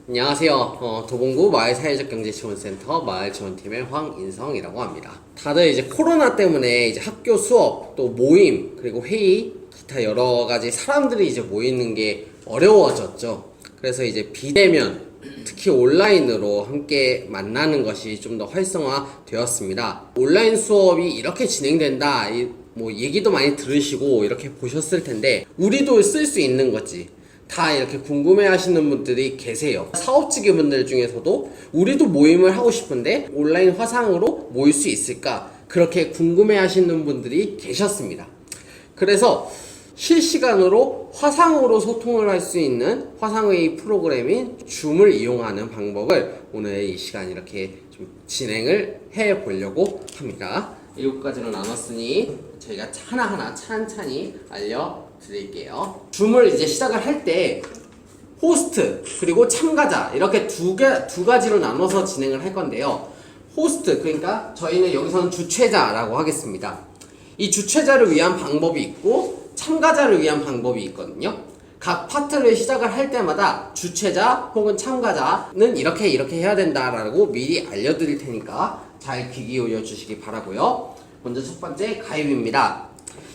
안녕하세요. 도봉구 마을사회적경제지원센터 마을지원팀의 황인성이라고 합니다. 다들 이제 코로나 때문에 이제 학교 수업, 또 모임, 그리고 회의, 기타 여러 가지 사람들이 이제 모이는 게 어려워졌죠. 그래서 이제 비대면, 특히 온라인으로 함께 만나는 것이 좀 더 활성화되었습니다. 온라인 수업이 이렇게 진행된다, 뭐 얘기도 많이 들으시고 이렇게 보셨을 텐데, 우리도 쓸 수 있는 거지. 다 이렇게 궁금해 하시는 분들이 계세요. 사업주기 분들 중에서도 우리도 모임을 하고 싶은데 온라인 화상으로 모일 수 있을까? 그렇게 궁금해 하시는 분들이 계셨습니다. 그래서 실시간으로 화상으로 소통을 할 수 있는 화상회의 프로그램인 줌을 이용하는 방법을 오늘 이 시간 이렇게 좀 진행을 해 보려고 합니다. 7가지로 나눴으니 저희가 하나하나 찬찬히 알려드릴게요. 줌을 이제 시작을 할 때 호스트 그리고 참가자 이렇게 두 가지로 나눠서 진행을 할 건데요. 호스트, 그러니까 저희는 여기서는 주최자라고 하겠습니다. 이 주최자를 위한 방법이 있고 참가자를 위한 방법이 있거든요. 각 파트를 시작을 할 때마다 주최자 혹은 참가자는 이렇게 해야 된다라고 미리 알려드릴 테니까 잘 귀 기울여 주시기 바라고요. 먼저 첫 번째, 가입입니다.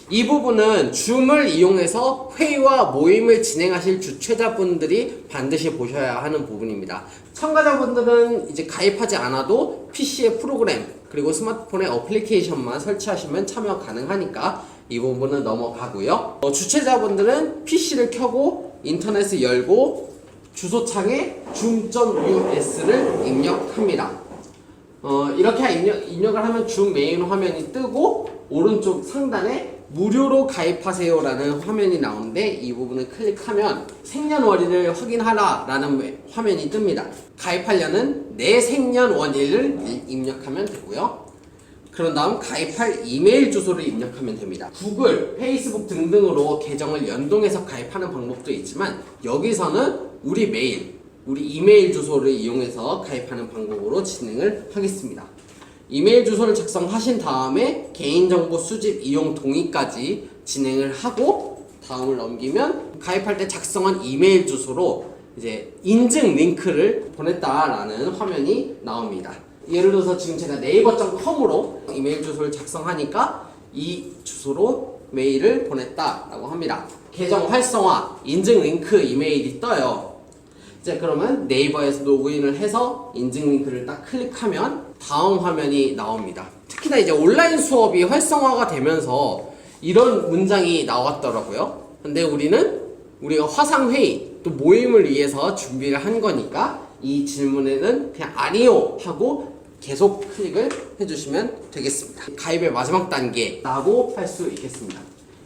이 부분은 줌을 이용해서 회의와 모임을 진행하실 주최자분들이 반드시 보셔야 하는 부분입니다. 참가자분들은 이제 가입하지 않아도 PC의 프로그램 그리고 스마트폰의 어플리케이션만 설치하시면 참여 가능하니까 이 부분은 넘어가고요. 주최자분들은 PC를 켜고 인터넷을 열고 주소창에 zoom.us를 입력합니다. 이렇게 입력을 하면 줌 메인 화면이 뜨고 오른쪽 상단에 무료로 가입하세요 라는 화면이 나오는데, 이 부분을 클릭하면 생년월일을 확인하라 라는 화면이 뜹니다. 가입하려는 내 생년월일을 입력하면 되고요. 그런 다음 가입할 이메일 주소를 입력하면 됩니다. 구글, 페이스북 등등으로 계정을 연동해서 가입하는 방법도 있지만 여기서는 우리 이메일 주소를 이용해서 가입하는 방법으로 진행을 하겠습니다. 이메일 주소를 작성하신 다음에 개인정보 수집 이용 동의까지 진행을 하고 다음을 넘기면 가입할 때 작성한 이메일 주소로 이제 인증 링크를 보냈다라는 화면이 나옵니다. 예를 들어서 지금 제가 네이버.com으로 이메일 주소를 작성하니까 이 주소로 메일을 보냈다라고 합니다. 계정 활성화, 인증 링크 이메일이 떠요. 이제 그러면 네이버에서 로그인을 해서 인증 링크를 딱 클릭하면 다음 화면이 나옵니다. 특히나 이제 온라인 수업이 활성화가 되면서 이런 문장이 나왔더라고요. 근데 우리가 화상회의 또 모임을 위해서 준비를 한 거니까 이 질문에는 그냥 아니요 하고 계속 클릭을 해주시면 되겠습니다. 가입의 마지막 단계라고 할 수 있겠습니다.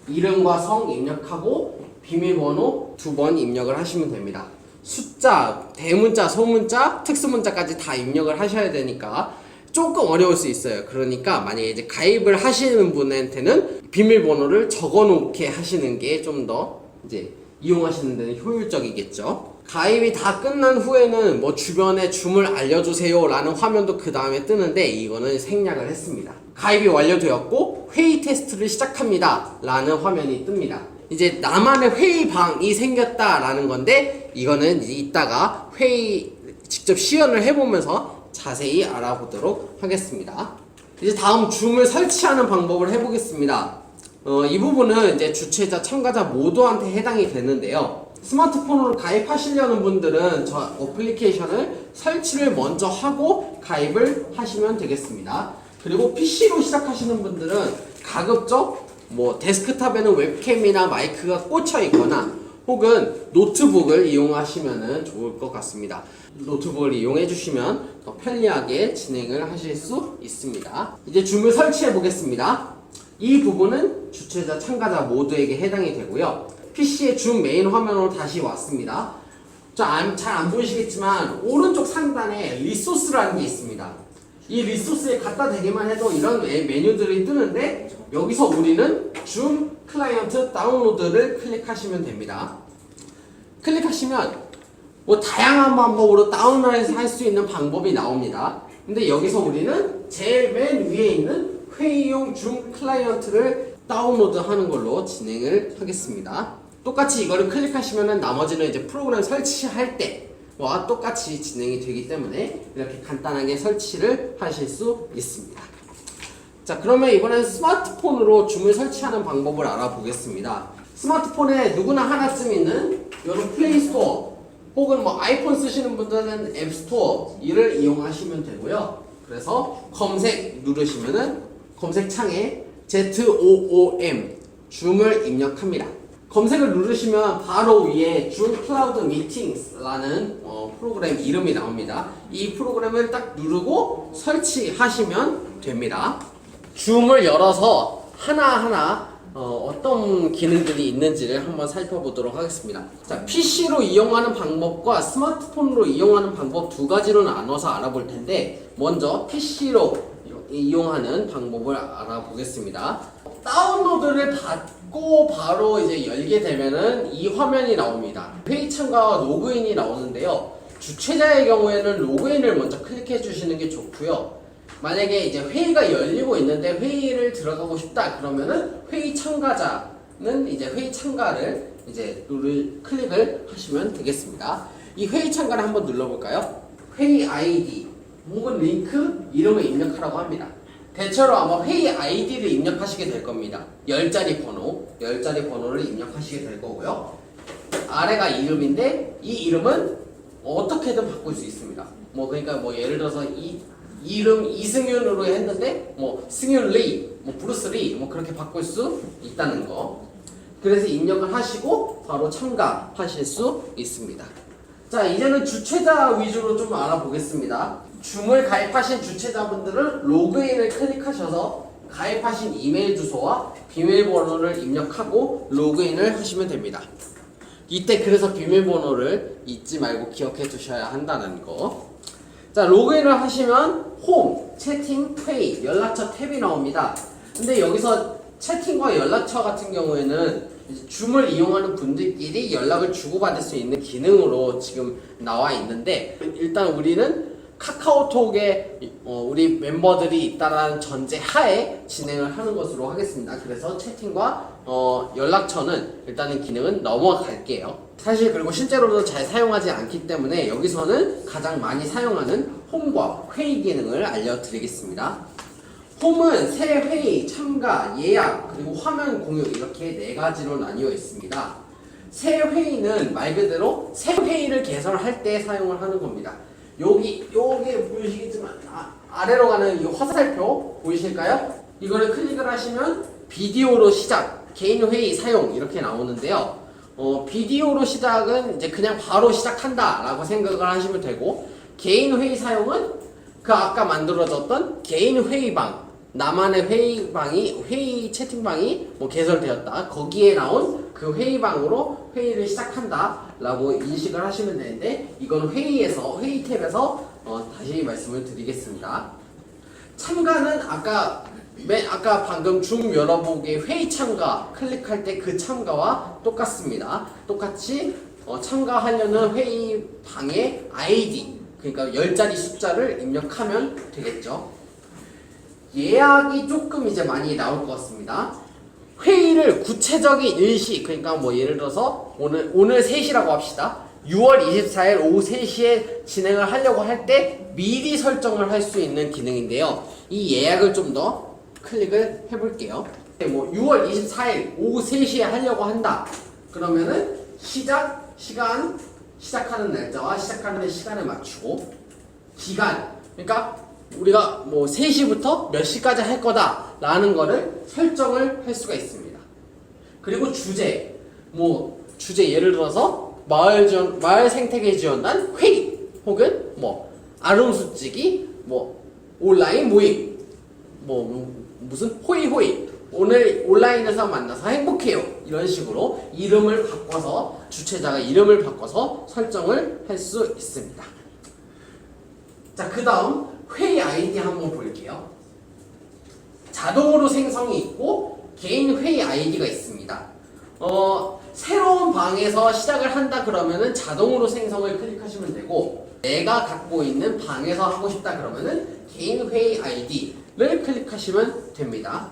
이름과 성 입력하고 비밀번호 2번 입력을 하시면 됩니다. 숫자, 대문자, 소문자, 특수문자까지 다 입력을 하셔야 되니까 조금 어려울 수 있어요. 그러니까 만약에 이제 가입을 하시는 분한테는 비밀번호를 적어 놓게 하시는 게 좀 더 이제 이용하시는 데는 효율적이겠죠. 가입이 다 끝난 후에는 뭐 주변에 줌을 알려주세요 라는 화면도 그 다음에 뜨는데 이거는 생략을 했습니다. 가입이 완료되었고 회의 테스트를 시작합니다 라는 화면이 뜹니다. 이제 나만의 회의방이 생겼다 라는 건데 이거는 이제 이따가 회의 직접 시연을 해보면서 자세히 알아보도록 하겠습니다. 이제 다음 줌을 설치하는 방법을 해보겠습니다. 이 부분은 이제 주최자, 참가자 모두한테 해당이 되는데요. 스마트폰으로 가입하시려는 분들은 저 어플리케이션을 설치를 먼저 하고 가입을 하시면 되겠습니다. 그리고 PC로 시작하시는 분들은 가급적 뭐 데스크탑에는 웹캠이나 마이크가 꽂혀 있거나 혹은 노트북을 이용하시면 좋을 것 같습니다. 노트북을 이용해 주시면 더 편리하게 진행을 하실 수 있습니다. 이제 줌을 설치해 보겠습니다. 이 부분은 주최자, 참가자 모두에게 해당이 되고요. PC의 줌 메인 화면으로 다시 왔습니다. 잘 안 보이시겠지만 오른쪽 상단에 리소스라는 게 있습니다. 이 리소스에 갖다 대기만 해도 이런 메뉴들이 뜨는데 여기서 우리는 줌 클라이언트 다운로드를 클릭하시면 됩니다. 클릭하시면 뭐 다양한 방법으로 다운로드 할 수 있는 방법이 나옵니다. 근데 여기서 우리는 제일 맨 위에 있는 회의용 줌 클라이언트를 다운로드 하는 걸로 진행을 하겠습니다. 똑같이 이거를 클릭하시면은 나머지는 이제 프로그램 설치할 때 와 똑같이 진행이 되기 때문에 이렇게 간단하게 설치를 하실 수 있습니다. 자, 그러면 이번엔 스마트폰으로 줌을 설치하는 방법을 알아보겠습니다. 스마트폰에 누구나 하나쯤 있는 이런 플레이스토어 혹은 뭐 아이폰 쓰시는 분들은 앱스토어 이를 이용하시면 되고요. 그래서 검색 누르시면은 검색창에 ZOOM 줌을 입력합니다. 검색을 누르시면 바로 위에 줌 클라우드 미팅스라는 프로그램 이름이 나옵니다. 이 프로그램을 딱 누르고 설치하시면 됩니다. 줌을 열어서 하나하나 어떤 기능들이 있는지를 한번 살펴보도록 하겠습니다. 자, PC로 이용하는 방법과 스마트폰으로 이용하는 방법 두 가지로 나눠서 알아볼 텐데, 먼저 PC로 이용하는 방법을 알아보겠습니다. 다운로드를 받고 바로 이제 열게 되면은 이 화면이 나옵니다. 회의 참가와 로그인이 나오는데요. 주최자의 경우에는 로그인을 먼저 클릭해 주시는 게 좋고요. 만약에 이제 회의가 열리고 있는데 회의를 들어가고 싶다 그러면은 회의 참가자는 이제 회의 참가를 이제 클릭을 하시면 되겠습니다. 이 회의 참가를 한번 눌러볼까요? 회의 아이디 혹은 링크 이름을 입력하라고 합니다. 대체로 아마 회의 아이디를 입력하시게 될 겁니다. 10자리 번호를 입력하시게 될 거고요. 아래가 이름인데 이 이름은 어떻게든 바꿀 수 있습니다. 뭐 그러니까 뭐 예를 들어서 이름 이승윤으로 했는데 뭐 승윤 리, 뭐 브루스 리, 뭐 그렇게 바꿀 수 있다는 거. 그래서 입력을 하시고 바로 참가하실 수 있습니다. 자, 이제는 주최자 위주로 좀 알아보겠습니다. 줌을 가입하신 주최자분들은 로그인을 클릭하셔서 가입하신 이메일 주소와 비밀번호를 입력하고 로그인을 하시면 됩니다. 이때 그래서 비밀번호를 잊지 말고 기억해 두셔야 한다는 거. 자, 로그인을 하시면 홈, 채팅, 회의, 연락처 탭이 나옵니다. 근데 여기서 채팅과 연락처 같은 경우에는 줌을 이용하는 분들끼리 연락을 주고받을 수 있는 기능으로 지금 나와 있는데, 일단 우리는 카카오톡에 우리 멤버들이 있다라는 전제 하에 진행을 하는 것으로 하겠습니다. 그래서 채팅과 연락처는 일단은 기능은 넘어갈게요. 사실 그리고 실제로도 잘 사용하지 않기 때문에 여기서는 가장 많이 사용하는 홈과 회의 기능을 알려드리겠습니다. 홈은 새 회의, 참가, 예약, 그리고 화면 공유 이렇게 네 가지로 나뉘어 있습니다. 새 회의는 말 그대로 새 회의를 개설할 때 사용을 하는 겁니다. 여기 보이시겠지만 아래로 가는 이 화살표 보이실까요? 이거를 클릭을 하시면 비디오로 시작, 개인 회의 사용 이렇게 나오는데요. 비디오로 시작은 이제 그냥 바로 시작한다 라고 생각을 하시면 되고, 개인 회의 사용은 그 아까 만들어졌던 개인 회의방, 나만의 회의 채팅방이 뭐 개설되었다, 거기에 나온 그 회의방으로 회의를 시작한다 라고 인식을 하시면 되는데, 이건 회의 탭에서 다시 말씀을 드리겠습니다. 참가는 아까 방금 줌 열어보기 회의 참가 클릭할 때 그 참가와 똑같습니다. 똑같이 참가하려는 회의 방의 아이디, 그러니까 10자리 숫자를 입력하면 되겠죠. 예약이 조금 이제 많이 나올 것 같습니다. 회의를 구체적인 일시, 그러니까 뭐 예를 들어서 오늘 3시라고 합시다. 6월 24일 오후 3시에 진행을 하려고 할 때 미리 설정을 할 수 있는 기능인데요. 이 예약을 좀 더 클릭을 해볼게요. 뭐 6월 24일 오후 3시에 하려고 한다. 그러면은 시작하는 날짜와 시작하는 시간을 맞추고, 기간, 그러니까 우리가 뭐 3시부터 몇 시까지 할 거다 라는 거를 설정을 할 수가 있습니다. 그리고 주제 예를 들어서 마을 생태계 지원단 회의, 혹은 뭐 아름수찌기, 뭐 온라인 모임, 무슨 호이 오늘 온라인에서 만나서 행복해요 이런 식으로 주최자가 이름을 바꿔서 설정을 할 수 있습니다. 자, 그 다음 회의 아이디 한번 볼게요. 자동으로 생성이 있고 개인 회의 아이디가 있습니다. 새로운 방에서 시작을 한다 그러면은 자동으로 생성을 클릭하시면 되고, 내가 갖고 있는 방에서 하고 싶다 그러면은 개인 회의 아이디를 클릭하시면 됩니다.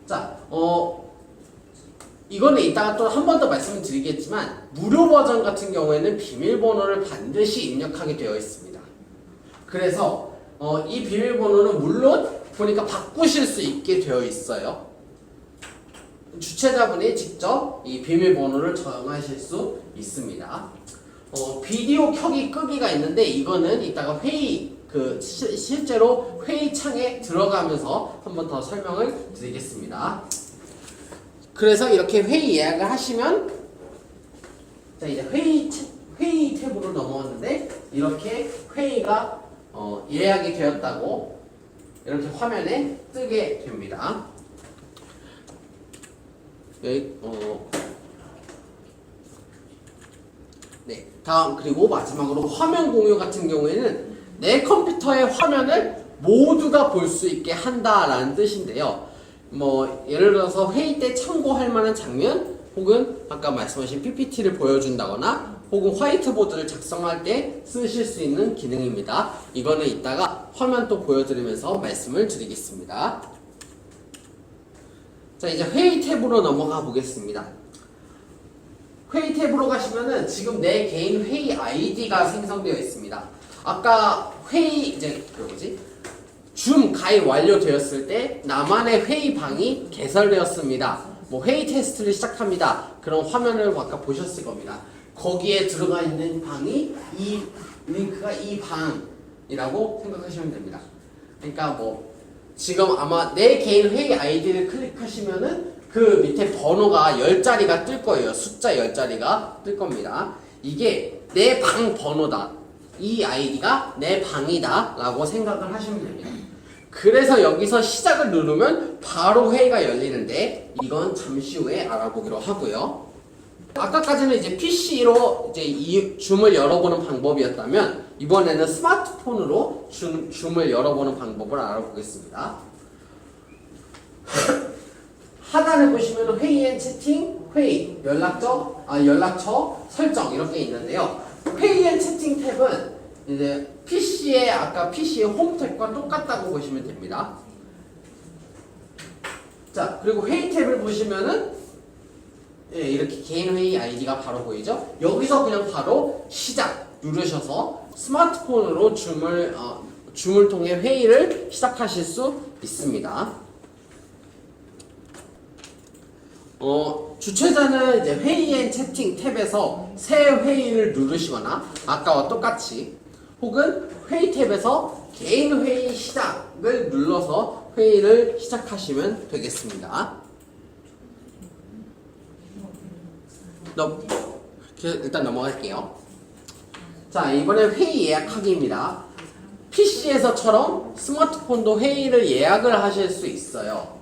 자, 이거는 이따가 또 한 번 더 말씀을 드리겠지만 무료 버전 같은 경우에는 비밀번호를 반드시 입력하게 되어 있습니다. 그래서 이 비밀번호는 물론 보니까 바꾸실 수 있게 되어 있어요. 주최자분이 직접 이 비밀번호를 정하실 수 있습니다. 비디오 켜기 끄기가 있는데 이거는 이따가 회의 실제로 회의 창에 들어가면서 한 번 더 설명을 드리겠습니다. 그래서 이렇게 회의 예약을 하시면 자 이제 회의 탭으로 넘어왔는데 이렇게 회의가 예약이 되었다고 이렇게 화면에 뜨게 됩니다. 네, 다음 그리고 마지막으로 화면 공유 같은 경우에는 내 컴퓨터의 화면을 모두가 볼 수 있게 한다라는 뜻인데요. 예를 들어서 회의 때 참고할 만한 장면 혹은 아까 말씀하신 PPT를 보여준다거나 혹은 화이트보드를 작성할 때 쓰실 수 있는 기능입니다. 이거는 이따가 화면 또 보여드리면서 말씀을 드리겠습니다. 자 이제 회의 탭으로 넘어가 보겠습니다. 회의 탭으로 가시면은 지금 내 개인 회의 아이디가 생성되어 있습니다. 아까 회의 줌 가입 완료되었을 때 나만의 회의 방이 개설되었습니다. 회의 테스트를 시작합니다. 그런 화면을 아까 보셨을 겁니다. 거기에 들어가 있는 방이 이 링크가 이 방이라고 생각하시면 됩니다. 그러니까 지금 아마 내 개인 회의 아이디를 클릭하시면은 그 밑에 번호가 10자리가 뜰 거예요. 숫자 10자리가 뜰 겁니다. 이게 내 방 번호다. 이 아이디가 내 방이다 라고 생각을 하시면 됩니다. 그래서 여기서 시작을 누르면 바로 회의가 열리는데 이건 잠시 후에 알아보기로 하고요. 아까까지는 이제 PC로 이 줌을 열어보는 방법이었다면 이번에는 스마트폰으로 줌을 열어보는 방법을 알아보겠습니다. 하단에 보시면 회의 앤 채팅, 회의, 연락처, 설정 이렇게 있는데요. 회의 앤 채팅 탭은 이제 아까 PC의 홈 탭과 똑같다고 보시면 됩니다. 자, 그리고 회의 탭을 보시면은 이렇게 개인 회의 아이디가 바로 보이죠? 여기서 그냥 바로 시작 누르셔서 스마트폰으로 줌을 통해 회의를 시작하실 수 있습니다. 주최자는 이제 회의 앤 채팅 탭에서 새 회의를 누르시거나 아까와 똑같이 혹은 회의 탭에서 개인 회의 시작을 눌러서 회의를 시작하시면 되겠습니다. 일단 넘어갈게요. 자, 이번에 회의 예약하기입니다. PC에서처럼 스마트폰도 회의를 예약을 하실 수 있어요.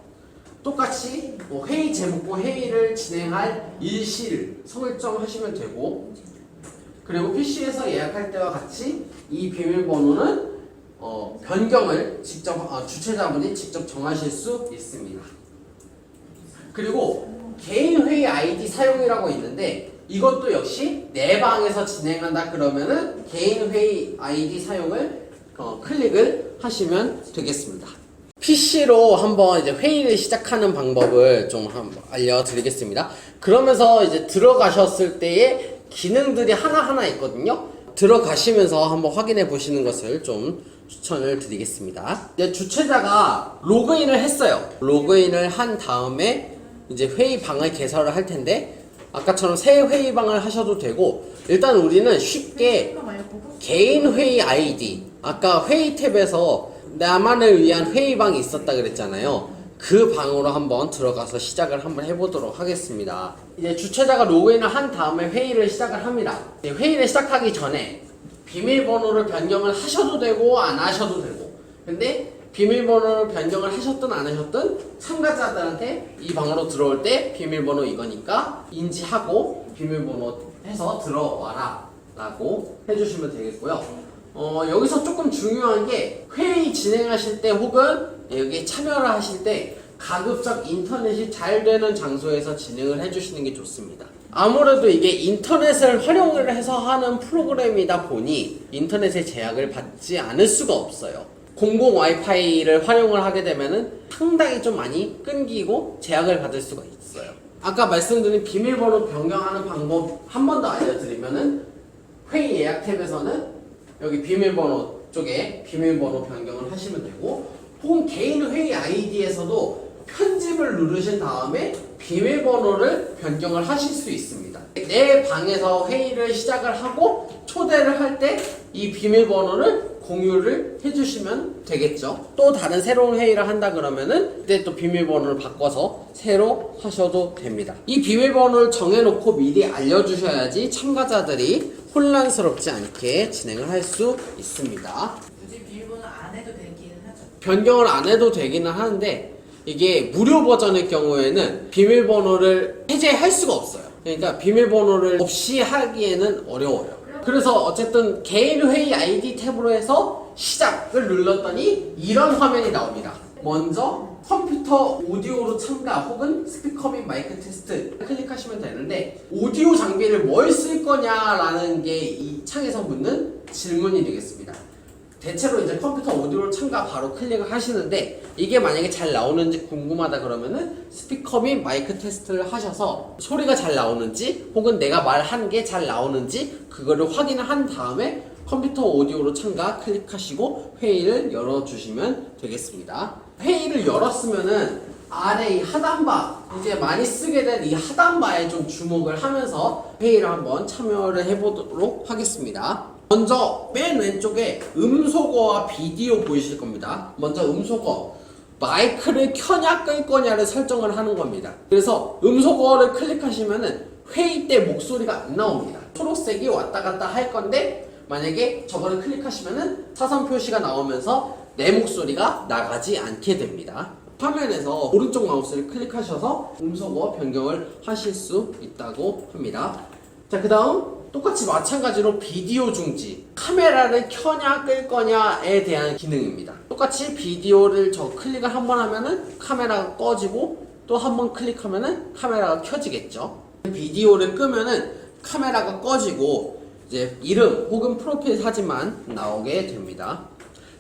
똑같이 회의 제목과 회의를 진행할 일시를 설정하시면 되고 그리고 PC에서 예약할 때와 같이 이 비밀번호는 변경을 주최자분이 직접 정하실 수 있습니다. 그리고 개인 회의 아이디 사용이라고 있는데 이것도 역시 내 방에서 진행한다 그러면은 개인 회의 아이디 사용을 클릭을 하시면 되겠습니다. PC로 한번 이제 회의를 시작하는 방법을 좀 한번 알려드리겠습니다. 그러면서 이제 들어가셨을 때의 기능들이 하나하나 있거든요. 들어가시면서 한번 확인해 보시는 것을 좀 추천을 드리겠습니다. 이제 주최자가 로그인을 했어요. 로그인을 한 다음에 이제 회의방을 개설을 할 텐데 아까처럼 새 회의방을 하셔도 되고 일단 우리는 쉽게 개인 회의 아이디 아까 회의 탭에서 나만을 위한 회의방이 있었다 그랬잖아요. 그 방으로 한번 들어가서 시작을 한번 해보도록 하겠습니다. 이제 주최자가 로그인을 한 다음에 회의를 시작을 합니다. 회의를 시작하기 전에 비밀번호를 변경을 하셔도 되고 안 하셔도 되고 근데 비밀번호를 변경을 하셨든 안 하셨든 참가자들한테 이 방으로 들어올 때 비밀번호 이거니까 인지하고 비밀번호 해서 들어와라 라고 해주시면 되겠고요. 여기서 조금 중요한 게 회의 진행하실 때 혹은 여기 참여를 하실 때 가급적 인터넷이 잘 되는 장소에서 진행을 해주시는 게 좋습니다. 아무래도 이게 인터넷을 활용을 해서 하는 프로그램이다 보니 인터넷의 제약을 받지 않을 수가 없어요. 공공 와이파이를 활용을 하게 되면은 상당히 좀 많이 끊기고 제약을 받을 수가 있어요. 아까 말씀드린 비밀번호 변경하는 방법 한 번 더 알려드리면은 회의 예약 탭에서는 여기 비밀번호 쪽에 비밀번호 변경을 하시면 되고, 혹은 개인 회의 아이디에서도 편집을 누르신 다음에 비밀번호를 변경을 하실 수 있습니다. 내 방에서 회의를 시작을 하고 초대를 할 때 이 비밀번호를 공유를 해주시면 되겠죠. 또 다른 새로운 회의를 한다 그러면은 그때 또 비밀번호를 바꿔서 새로 하셔도 됩니다. 이 비밀번호를 정해놓고 미리 알려주셔야지 참가자들이 혼란스럽지 않게 진행을 할 수 있습니다. 굳이 비밀번호 안 해도 되기는 하죠. 변경을 안 해도 되기는 하는데, 이게 무료 버전의 경우에는 비밀번호를 해제할 수가 없어요. 그러니까 비밀번호를 없이 하기에는 어려워요. 그래서 어쨌든 개인 회의 아이디 탭으로 해서 시작을 눌렀더니 이런 화면이 나옵니다. 먼저 컴퓨터 오디오로 참가 혹은 스피커 및 마이크 테스트 클릭하시면 되는데, 오디오 장비를 뭘 쓸 거냐라는 게 이 창에서 묻는 질문이 되겠습니다. 대체로 이제 컴퓨터 오디오로 참가 바로 클릭을 하시는데, 이게 만약에 잘 나오는지 궁금하다 그러면은 스피커 및 마이크 테스트를 하셔서 소리가 잘 나오는지 혹은 내가 말한 게 잘 나오는지 그거를 확인을 한 다음에 컴퓨터 오디오로 참가 클릭하시고 회의를 열어주시면 되겠습니다. 회의를 열었으면은 아래 이 하단바, 이제 많이 쓰게 된 이 하단바에 좀 주목을 하면서 회의를 한번 참여를 해보도록 하겠습니다. 먼저 맨 왼쪽에 음소거와 비디오 보이실 겁니다. 먼저 음소거, 마이크를 켜냐 끌 거냐를 설정을 하는 겁니다. 그래서 음소거를 클릭하시면은 회의 때 목소리가 안 나옵니다. 초록색이 왔다 갔다 할 건데, 만약에 저거를 클릭하시면은 사선 표시가 나오면서 내 목소리가 나가지 않게 됩니다. 화면에서 오른쪽 마우스를 클릭하셔서 음소거 변경을 하실 수 있다고 합니다. 자, 그 다음 똑같이 마찬가지로 비디오 중지, 카메라를 켜냐 끌 거냐에 대한 기능입니다. 똑같이 비디오를 클릭을 한번 하면은 카메라가 꺼지고, 또 한 번 클릭하면은 카메라가 켜지겠죠. 비디오를 끄면은 카메라가 꺼지고 이제 이름 혹은 프로필 사진만 나오게 됩니다.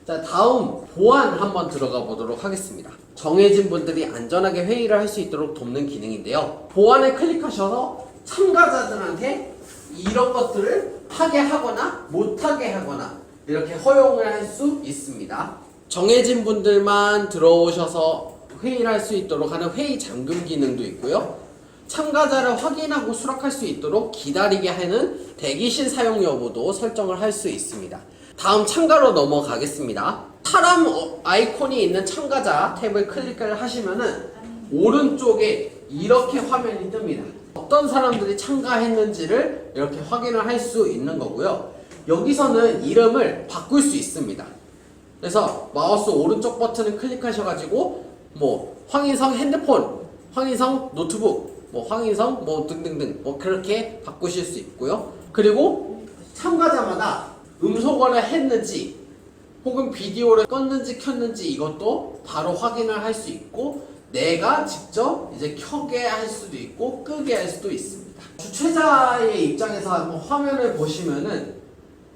자, 다음 보안 한번 들어가 보도록 하겠습니다. 정해진 분들이 안전하게 회의를 할 수 있도록 돕는 기능인데요. 보안을 클릭하셔서 참가자들한테 이런 것들을 하게 하거나 못하게 하거나 이렇게 허용을 할 수 있습니다. 정해진 분들만 들어오셔서 회의를 할 수 있도록 하는 회의 잠금 기능도 있고요. 참가자를 확인하고 수락할 수 있도록 기다리게 하는 대기실 사용 여부도 설정을 할 수 있습니다. 다음 참가로 넘어가겠습니다. 사람 아이콘이 있는 참가자 탭을 클릭을 하시면은 오른쪽에 이렇게 화면이 뜹니다. 어떤 사람들이 참가했는지를 이렇게 확인을 할 수 있는 거고요. 여기서는 이름을 바꿀 수 있습니다. 그래서 마우스 오른쪽 버튼을 클릭하셔가지고 뭐 황인성 핸드폰, 황인성 노트북, 뭐 황인성 뭐 등등등 뭐 그렇게 바꾸실 수 있고요. 그리고 참가자마다 음소거를 했는지 혹은 비디오를 껐는지 켰는지 이것도 바로 확인을 할 수 있고, 내가 직접 이제 켜게 할 수도 있고 끄게 할 수도 있습니다. 주최자의 입장에서 한번 화면을 보시면은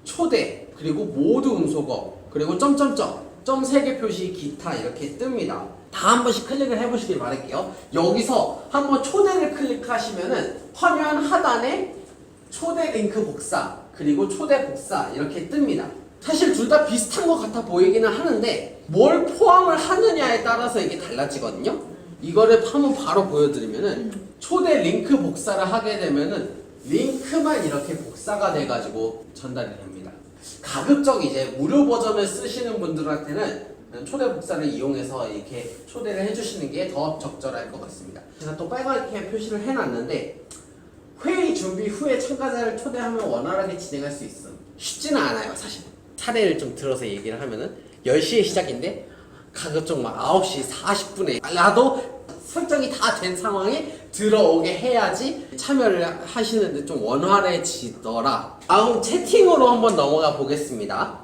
초대, 그리고 모두 음소거, 그리고 점점점, 점 3개 표시 기타 이렇게 뜹니다. 다 한 번씩 클릭을 해보시길 바랄게요. 여기서 한번 초대를 클릭하시면은 화면 하단에 초대 링크 복사, 그리고 초대 복사 이렇게 뜹니다. 사실 둘 다 비슷한 것 같아 보이기는 하는데 뭘 포함을 하느냐에 따라서 이게 달라지거든요. 이거를 한번 바로 보여드리면은 초대 링크 복사를 하게 되면은 링크만 이렇게 복사가 돼가지고 전달이 됩니다. 가급적 이제 무료 버전을 쓰시는 분들한테는 초대 복사를 이용해서 이렇게 초대를 해주시는 게 더 적절할 것 같습니다. 제가 또 빨갛게 표시를 해놨는데, 회의 준비 후에 참가자를 초대하면 원활하게 진행할 수 있음. 쉽지는 않아요, 사실. 사례를 좀 들어서 얘기를 하면은 10시에 시작인데 가급적 막 9시 40분에 나도 설정이 다 된 상황에 들어오게 해야지 참여를 하시는데 좀 원활해지더라. 다음 채팅으로 한번 넘어가 보겠습니다.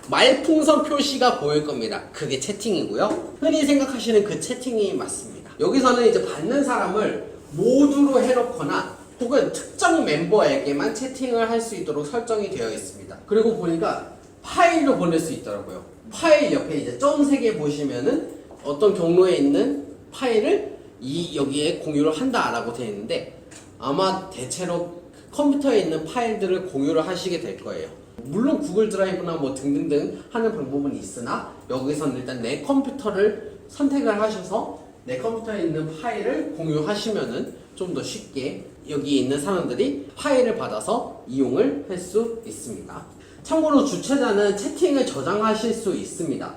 말풍선 표시가 보일 겁니다. 그게 채팅이고요. 흔히 생각하시는 그 채팅이 맞습니다. 여기서는 이제 받는 사람을 모두로 해놓거나 혹은 특정 멤버에게만 채팅을 할 수 있도록 설정이 되어 있습니다. 그리고 보니까 파일로 보낼 수 있더라고요. 파일 옆에 이제 점 3개 보시면은 어떤 경로에 있는 파일을 여기에 공유를 한다라고 되어 있는데 아마 대체로 컴퓨터에 있는 파일들을 공유를 하시게 될 거예요. 물론 구글 드라이브나 뭐 등등등 하는 방법은 있으나 여기서는 일단 내 컴퓨터를 선택을 하셔서 내 컴퓨터에 있는 파일을 공유하시면은 좀 더 쉽게 여기 있는 사람들이 파일을 받아서 이용을 할 수 있습니다. 참고로 주최자는 채팅을 저장하실 수 있습니다.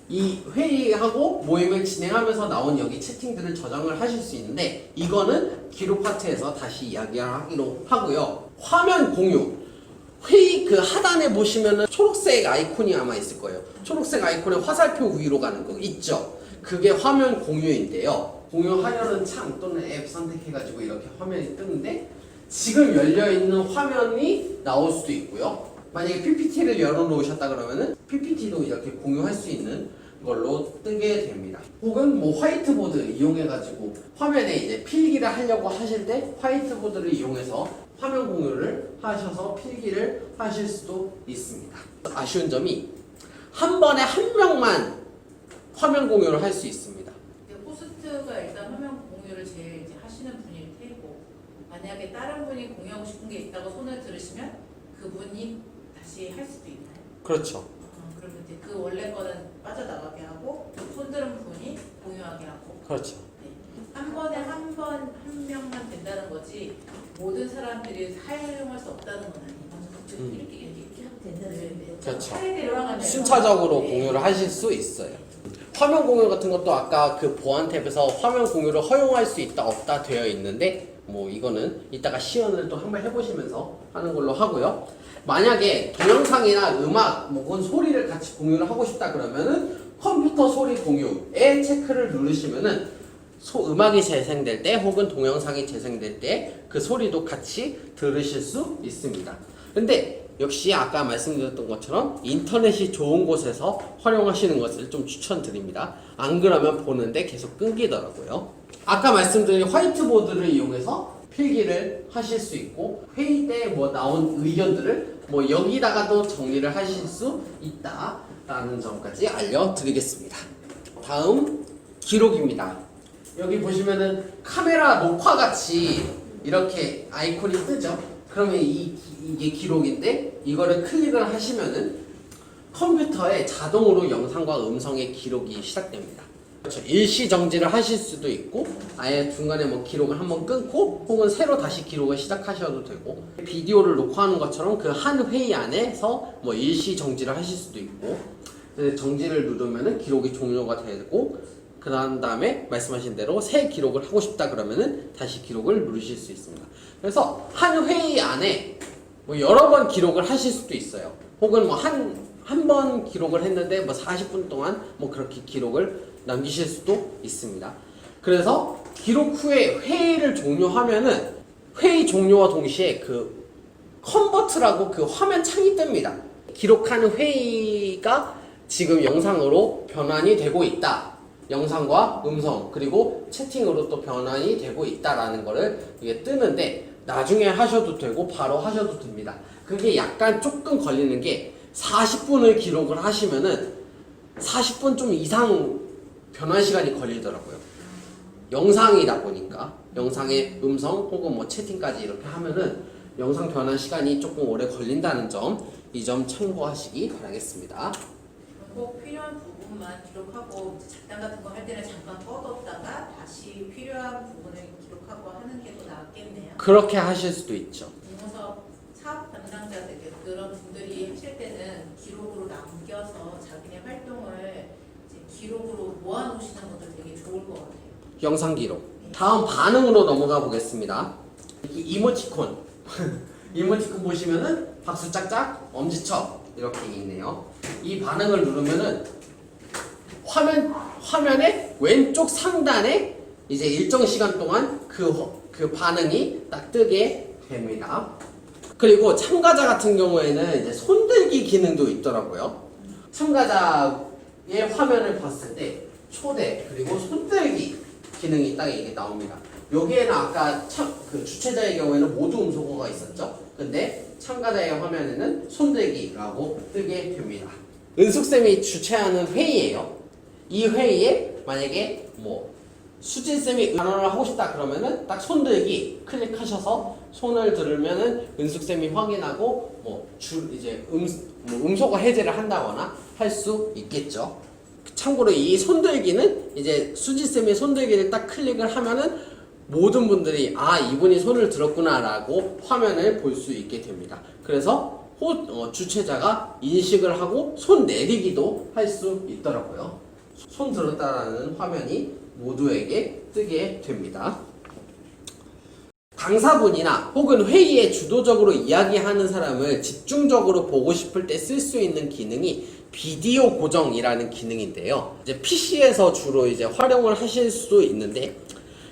이 회의하고 모임을 진행하면서 나온 여기 채팅들을 저장을 하실 수 있는데 이거는 기록 파트에서 다시 이야기하기로 하고요. 화면 공유. 회의 그 하단에 보시면은 초록색 아이콘이 아마 있을 거예요. 초록색 아이콘에 화살표 위로 가는 거 있죠? 그게 화면 공유인데요. 공유하려는 창 또는 앱 선택해가지고 이렇게 화면이 뜨는데 지금 열려있는 화면이 나올 수도 있고요. 만약에 PPT를 열어놓으셨다 그러면은 PPT도 이렇게 공유할 수 있는 걸로 뜨게 됩니다. 혹은 뭐 화이트보드 이용해가지고 화면에 이제 필기를 하려고 하실 때 화이트보드를 이용해서 화면 공유를 하셔서 필기를 하실 수도 있습니다. 아쉬운 점이 한 번에 한 명만 화면 공유를 할 수 있습니다. 호스트가 일단 화면 공유를 제일 이제 하시는 분일 테고 만약에 다른 분이 공유하고 싶은 게 있다고 손을 들으시면 그분이 다시 할 수도 있나요? 그렇죠. 그러면 이제 그 원래 거는 빠져나가게 하고 손 들은 분이 공유하게 하고 그렇죠. 네. 한 번에 한 명만 된다는 거지 모든 사람들이 사용할 수 없다는 건 아니에요. 이렇게 하면 된다는 거예요. 그렇죠. 차례대로 하면 순차적으로 네. 공유를 하실 수 있어요. 화면 공유 같은 것도 아까 그 보안 탭에서 화면 공유를 허용할 수 있다 없다 되어 있는데 뭐 이거는 이따가 시연을 또 한번 해보시면서 하는 걸로 하고요. 만약에 동영상이나 음악 혹은 소리를 같이 공유를 하고 싶다 그러면은 컴퓨터 소리 공유에 체크를 누르시면은 음악이 재생될 때 혹은 동영상이 재생될 때 그 소리도 같이 들으실 수 있습니다. 근데 역시 아까 말씀드렸던 것처럼 인터넷이 좋은 곳에서 활용하시는 것을 좀 추천드립니다. 안 그러면 보는데 계속 끊기더라고요. 아까 말씀드린 화이트보드를 이용해서 필기를 하실 수 있고 회의 때 뭐 나온 의견들을 뭐 여기다가도 정리를 하실 수 있다라는 점까지 알려드리겠습니다. 다음 기록입니다. 여기 보시면은 카메라 녹화 같이 이렇게 아이콘이 뜨죠. 그러면 이게 기록인데 이거를 클릭을 하시면은 컴퓨터에 자동으로 영상과 음성의 기록이 시작됩니다. 그렇죠. 일시 정지를 하실 수도 있고 아예 중간에 뭐 기록을 한번 끊고 혹은 새로 다시 기록을 시작하셔도 되고 비디오를 녹화하는 것처럼 그 한 회의 안에서 뭐 일시 정지를 하실 수도 있고 정지를 누르면은 기록이 종료가 되고 그 다음에 말씀하신 대로 새 기록을 하고 싶다 그러면은 다시 기록을 누르실 수 있습니다. 그래서 한 회의 안에 뭐 여러 번 기록을 하실 수도 있어요. 혹은 뭐 한 번 기록을 했는데 뭐 40분 동안 뭐 그렇게 기록을 남기실 수도 있습니다. 그래서 기록 후에 회의를 종료하면은 회의 종료와 동시에 그 컨버트라고 그 화면 창이 뜹니다. 기록하는 회의가 지금 영상으로 변환이 되고 있다. 영상과 음성 그리고 채팅으로 또 변환이 되고 있다라는 거를 이게 뜨는데 나중에 하셔도 되고 바로 하셔도 됩니다. 그게 약간 조금 걸리는 게 40분을 기록을 하시면은 40분 좀 이상 변환 시간이 걸리더라고요. 영상이다 보니까 영상의 음성 혹은 뭐 채팅까지 이렇게 하면은 영상 변환 시간이 조금 오래 걸린다는 점 이 점 참고하시기 바라겠습니다. 꼭 필요한 부분만 기록하고 잡담 같은 거 할 때는 잠깐 꺼뒀다가 다시 필요한 부분을 기록하고 하는 게 더 낫겠네요. 그렇게 하실 수도 있죠. 공모사 사업 담당자들 그런 분들이 하실 때는 기록으로 남겨서 자기네 활동을 이제 기록으로 모아놓으시는 것도 되게 좋을 것 같아요. 영상 기록. 다음 반응으로 넘어가 보겠습니다. 이모티콘. 이모티콘 보시면은 박수 짝짝, 엄지척 이렇게 있네요. 이 반응을 누르면은 화면의 왼쪽 상단에 이제 일정 시간 동안 그 반응이 딱 뜨게 됩니다. 그리고 참가자 같은 경우에는 이제 손들기 기능도 있더라고요. 참가자의 화면을 봤을 때 초대 그리고 손들기 기능이 딱 이게 나옵니다. 여기에는 아까 그 주최자의 경우에는 모두 음소거가 있었죠. 근데 참가자의 화면에는 손들기라고 뜨게 됩니다. 은숙쌤이 주최하는 회의예요. 이 회의에 만약에 뭐 수진쌤이 단어를 하고 싶다 그러면은 딱 손들기 클릭하셔서 손을 들으면은 은숙쌤이 확인하고 이제 음소거 해제를 한다거나 할 수 있겠죠. 참고로 이 손들기는 이제 수진쌤이 손들기를 딱 클릭을 하면은 모든 분들이 이분이 손을 들었구나 라고 화면을 볼 수 있게 됩니다. 그래서 주최자가 인식을 하고 손 내리기도 할 수 있더라고요. 손 들었다라는 화면이 모두에게 뜨게 됩니다. 강사분이나 혹은 회의에 주도적으로 이야기하는 사람을 집중적으로 보고 싶을 때 쓸 수 있는 기능이 비디오 고정이라는 기능인데요. 이제 PC에서 주로 이제 활용을 하실 수도 있는데,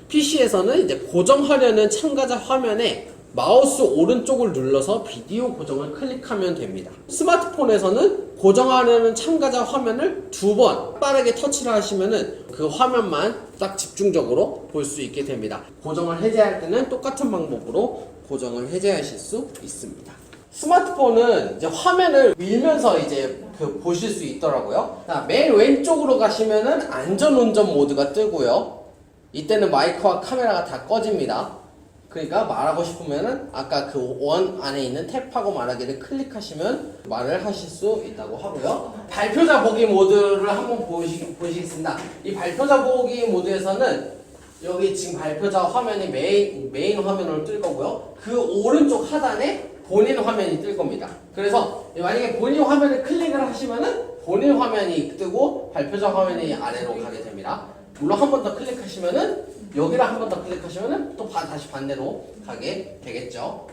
PC에서는 이제 고정하려는 참가자 화면에 마우스 오른쪽을 눌러서 비디오 고정을 클릭하면 됩니다. 스마트폰에서는 고정하려는 참가자 화면을 2번 빠르게 터치를 하시면은 그 화면만 딱 집중적으로 볼 수 있게 됩니다. 고정을 해제할 때는 똑같은 방법으로 고정을 해제하실 수 있습니다. 스마트폰은 이제 화면을 밀면서 이제 보실 수 있더라고요. 자, 맨 왼쪽으로 가시면은 안전운전 모드가 뜨고요. 이때는 마이크와 카메라가 다 꺼집니다. 그러니까 말하고 싶으면은 아까 그 원 안에 있는 탭하고 말하기를 클릭하시면 말을 하실 수 있다고 하고요. 발표자 보기 모드를 한번 보시겠습니다. 이 발표자 보기 모드에서는 여기 지금 발표자 화면이 메인 화면으로 뜰 거고요. 그 오른쪽 하단에 본인 화면이 뜰 겁니다. 그래서 만약에 본인 화면을 클릭을 하시면은 본인 화면이 뜨고 발표자 화면이 아래로 가게 됩니다. 물론 한 번 더 클릭하시면은 여기를 한 번 더 클릭하시면은 또 다시 반대로 가게 되겠죠.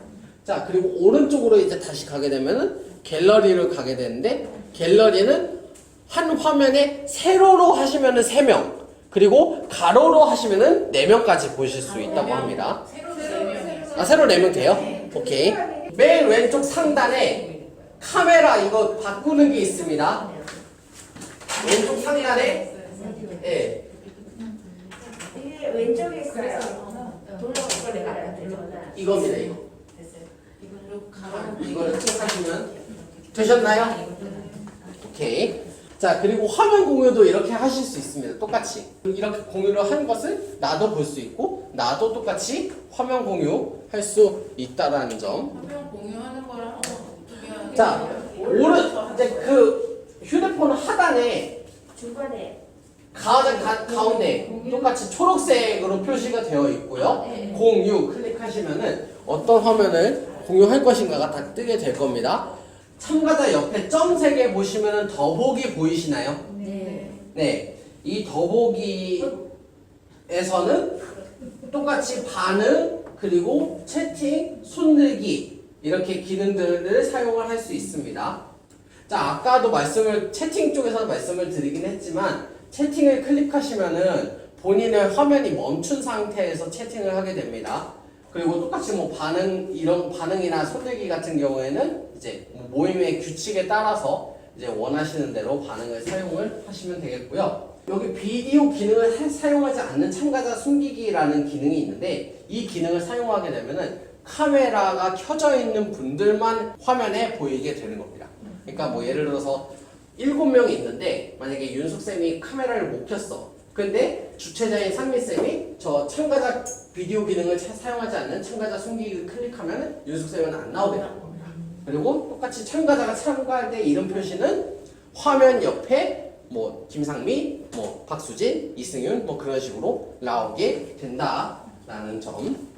자, 그리고 오른쪽으로 이제 다시 가게 되면은 갤러리를 가게 되는데, 갤러리는 한 화면에 세로로 하시면은 3명, 그리고 가로로 하시면은 4명까지 보실 수 있다고 합니다. 세로 4명 돼요? 오케이. 맨 왼쪽 상단에 카메라 이거 바꾸는 게 있습니다. 왼쪽 상단에 왼쪽에 있어요. 돌려서 내가 이겁니다. 이거. 이걸로 가라. 이걸 클릭하시면 되셨나요? 오케이. 자, 그리고 화면 공유도 이렇게 하실 수 있습니다. 똑같이 이렇게 공유를 한 것을 나도 볼 수 있고 나도 똑같이 화면 공유할 수 있다라는 점. 화면 공유하는 거랑 어떻게 하는 자, 이제 그 휴대폰 하단에 중간에 가운데 똑같이 초록색으로 표시가 되어 있고요. 공유 클릭하시면은 어떤 화면을 공유할 것인가가 다 뜨게 될 겁니다. 참가자 옆에 점 3개 보시면은 더보기 보이시나요? 네. 이 더보기에서는 똑같이 반응, 그리고 채팅, 손들기 이렇게 기능들을 사용을 할 수 있습니다. 자, 아까도 채팅 쪽에서 말씀을 드리긴 했지만, 채팅을 클릭하시면은 본인의 화면이 멈춘 상태에서 채팅을 하게 됩니다. 그리고 똑같이 이런 반응이나 손들기 같은 경우에는 이제 모임의 규칙에 따라서 이제 원하시는 대로 반응을 사용을 하시면 되겠고요. 여기 비디오 기능을 사용하지 않는 참가자 숨기기라는 기능이 있는데, 이 기능을 사용하게 되면은 카메라가 켜져 있는 분들만 화면에 보이게 되는 겁니다. 그러니까 예를 들어서 7명이 있는데 만약에 윤숙쌤이 카메라를 못 켰어. 근데 주최자인 상민쌤이 저 참가자 비디오 기능을 사용하지 않는 참가자 숨기기를 클릭하면 윤숙쌤은 안 나오게 되는 겁니다. 그리고 똑같이 참가자가 참가할 때 이름 표시는 화면 옆에 김상미, 박수진, 이승윤 그런 식으로 나오게 된다라는 점.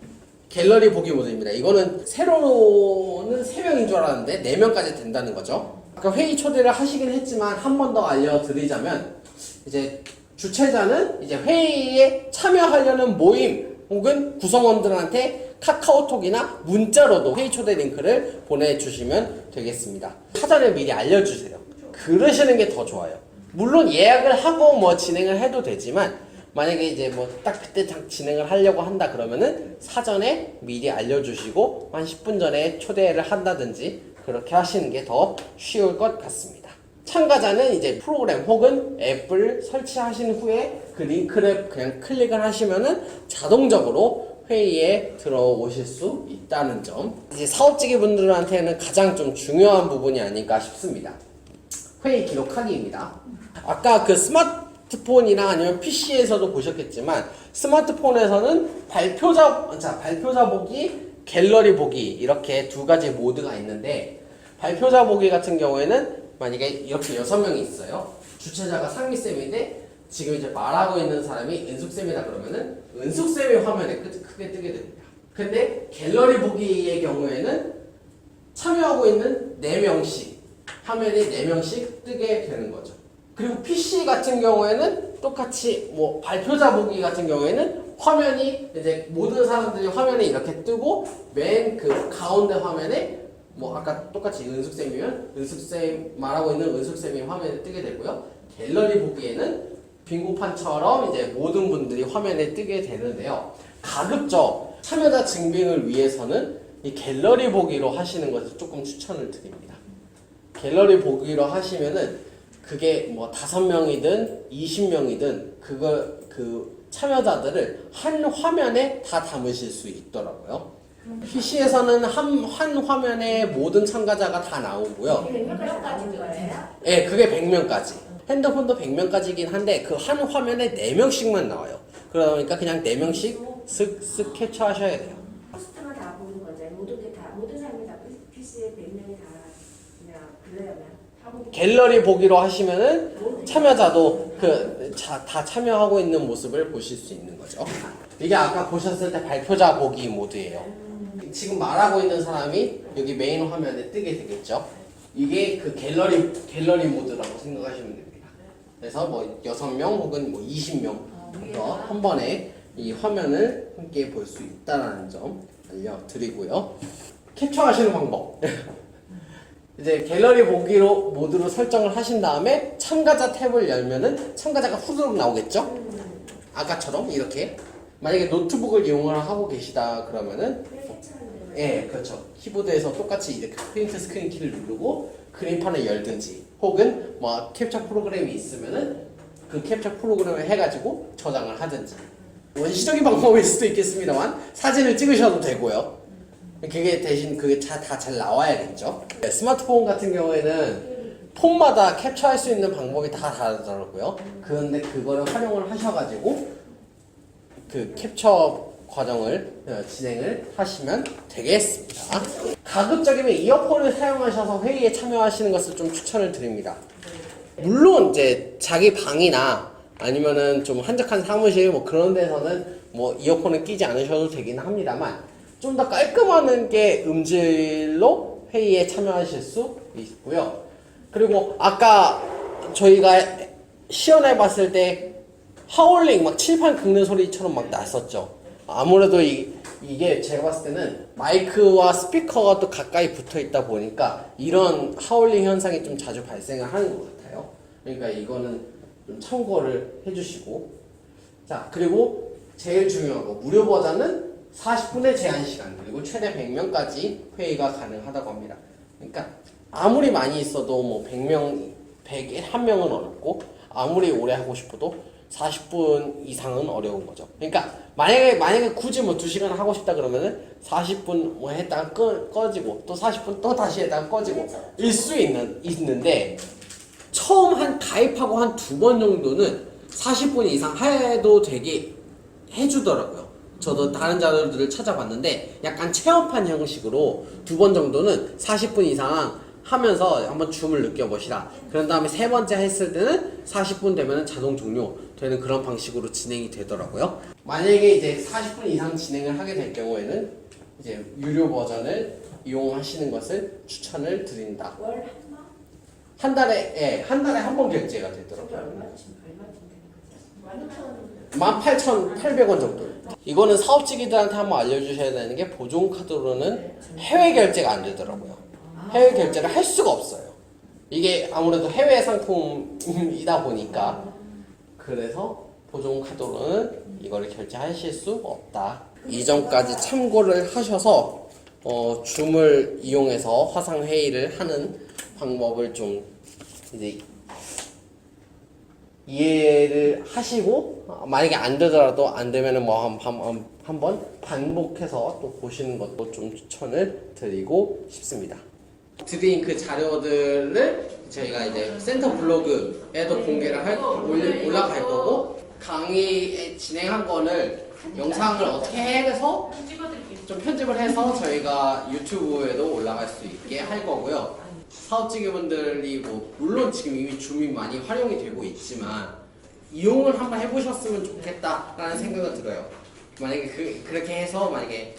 갤러리 보기 모드입니다. 이거는 세로는 3명인 줄 알았는데 4명까지 된다는 거죠. 아까 회의 초대를 하시긴 했지만 한 번 더 알려드리자면, 이제 주최자는 이제 회의에 참여하려는 모임 혹은 구성원들한테 카카오톡이나 문자로도 회의 초대 링크를 보내주시면 되겠습니다. 사전에 미리 알려주세요. 그러시는 게 더 좋아요. 물론 예약을 하고 진행을 해도 되지만, 만약에 이제 딱 그때 진행을 하려고 한다 그러면은 사전에 미리 알려주시고 한 10분 전에 초대를 한다든지 그렇게 하시는 게 더 쉬울 것 같습니다. 참가자는 이제 프로그램 혹은 앱을 설치하신 후에 그 링크를 그냥 클릭을 하시면은 자동적으로 회의에 들어오실 수 있다는 점. 이제 사업지기 분들한테는 가장 좀 중요한 부분이 아닐까 싶습니다. 회의 기록하기입니다. 아까 그 스마트폰이나 아니면 PC에서도 보셨겠지만 스마트폰에서는 발표자 보기, 갤러리 보기 이렇게 두 가지 모드가 있는데 발표자 보기 같은 경우에는 만약에 이렇게 6명이 있어요. 주최자가 상미쌤인데 지금 이제 말하고 있는 사람이 은숙쌤이다 그러면은 은숙쌤의 화면에 크게 뜨게 됩니다. 근데 갤러리 보기의 경우에는 참여하고 있는 4명씩 화면에 4명씩 뜨게 되는 거죠. 그리고 PC 같은 경우에는 똑같이 뭐 발표자 보기 같은 경우에는 화면이 이제 모든 사람들이 화면에 이렇게 뜨고 맨 그 가운데 화면에 뭐 아까 똑같이 은숙쌤이면 은숙쌤 말하고 있는 은숙쌤이 화면에 뜨게 되고요. 갤러리 보기에는 빙고판처럼 이제 모든 분들이 화면에 뜨게 되는데요. 가급적 참여자 증빙을 위해서는 이 갤러리 보기로 하시는 것을 조금 추천을 드립니다. 갤러리 보기로 하시면은 그게 뭐 5명이든 20명이든 그 참여자들을 한 화면에 다 담으실 수 있더라고요. PC에서는 한 화면에 모든 참가자가 다 나오고요. 100명까지 거예요? 예, 그게 100명까지. 핸드폰도 100명까지긴 한데 그 한 화면에 4명씩만 나와요. 그러니까 그냥 4명씩 쓱쓱 캡처하셔야 돼요. 포스트만 다 보는 거죠. 모든 사람이 다 PC에 100명이 다 그냥 그러려면 하고 갤러리 보기로 하시면은 참여자도 다 참여하고 있는 모습을 보실 수 있는 거죠. 이게 아까 보셨을 때 발표자 보기 모드예요. 지금 말하고 있는 사람이 여기 메인 화면에 뜨게 되겠죠. 이게 그 갤러리 모드라고 생각하시면 됩니다. 그래서 뭐 6명 혹은 뭐 20명 한 번에 이 화면을 함께 볼 수 있다는 점 알려드리고요. 캡처하시는 방법. 이제 갤러리 보기로 모드로 설정을 하신 다음에 참가자 탭을 열면은 참가자가 후루룩 나오겠죠? 아까처럼 이렇게 만약에 노트북을 이용을 하고 계시다 그러면은 예, 그렇죠. 키보드에서 똑같이 이렇게 프린트 스크린 키를 누르고 그림판을 열든지 혹은 뭐 캡처 프로그램이 있으면은 그 캡처 프로그램을 해가지고 저장을 하든지 원시적인 방법일 수도 있겠습니다만 사진을 찍으셔도 되고요. 그게 대신 그게 다 잘 나와야겠죠. 스마트폰 같은 경우에는 폰마다 캡처할 수 있는 방법이 다 다르더라고요. 그런데 그거를 활용을 하셔가지고 그 캡처 과정을 진행을 하시면 되겠습니다. 가급적이면 이어폰을 사용하셔서 회의에 참여하시는 것을 좀 추천을 드립니다. 물론 이제 자기 방이나 아니면은 좀 한적한 사무실 뭐 그런 데서는 뭐 이어폰을 끼지 않으셔도 되긴 합니다만 좀 더 깔끔한 게 음질로 회의에 참여하실 수 있고요. 그리고 아까 저희가 시연해 봤을 때 하울링 막 칠판 긁는 소리처럼 막 났었죠. 아무래도 이게 제가 봤을 때는 마이크와 스피커가 또 가까이 붙어 있다 보니까 이런 하울링 현상이 좀 자주 발생을 하는 것 같아요. 그러니까 이거는 좀 참고를 해주시고, 자 그리고 제일 중요한 거 무료 버전은 40분의 제한 시간 그리고 최대 100명까지 회의가 가능하다고 합니다. 그러니까 아무리 많이 있어도 뭐 100명, 101명은 어렵고 아무리 오래 하고 싶어도 40분 이상은 어려운 거죠. 그러니까 만약에 굳이 뭐 2시간 하고 싶다 그러면은 40분 뭐 했다가 꺼지고 또 40분 또 다시 했다가 꺼지고 일 수 있는데 처음 가입하고 한 2번 정도는 40분 이상 해도 되게 해주더라고요. 저도 다른 자료들을 찾아봤는데 약간 체험판 형식으로 2번 정도는 40분 이상 하면서 한번 줌을 느껴보시라. 그런 다음에 3번째 했을 때는 40분 되면 자동 종료되는 그런 방식으로 진행이 되더라고요. 만약에 이제 40분 이상 진행을 하게 될 경우에는 이제 유료 버전을 이용하시는 것을 추천을 드린다. 월 한 번? 한 달에 한 번 결제가 되더라고요. 얼마쯤 되는 거죠? 18,800원 정도. 이거는 사업직이들한테 한번 알려주셔야 되는 게 보존카드로는 해외 결제가 안 되더라고요. 해외 결제를 할 수가 없어요. 이게 아무래도 해외 상품이다 보니까 그래서 보존카드로는 이거를 결제하실 수 없다. 이 점까지 참고를 하셔서 줌을 이용해서 화상회의를 하는 방법을 좀 이제 이해를 하시고 만약에 안 되더라도 안 되면은 뭐 한번 반복해서 또 보시는 것도 좀 추천을 드리고 싶습니다. 드링크 자료들을 저희가 이제 센터 블로그에도 공개를 올라갈 거고, 강의 진행한 거를 영상을 어떻게 해서 찍어드릴게요. 좀 편집을 해서 저희가 유튜브에도 올라갈 수 있게 할 거고요. 사업지기분들이 뭐 물론 지금 이미 줌이 많이 활용이 되고 있지만 이용을 한번 해보셨으면 좋겠다라는 생각은 들어요. 만약에 그렇게 해서 만약에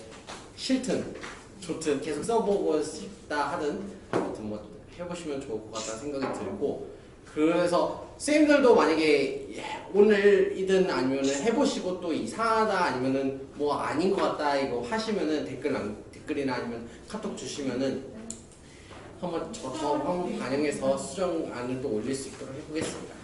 싫든 좋든 계속 써보고 싶다 하든 아무튼 뭐 해보시면 좋을 것 같다는 생각이 들고, 그래서 선생님들도 만약에 오늘이든 아니면은 해보시고 또 이상하다 아니면은 뭐 아닌 것 같다 이거 하시면은 댓글이나 아니면 카톡 주시면은 한번 저도 한번 반영해서 수정안을 또 올릴 수 있도록 해보겠습니다.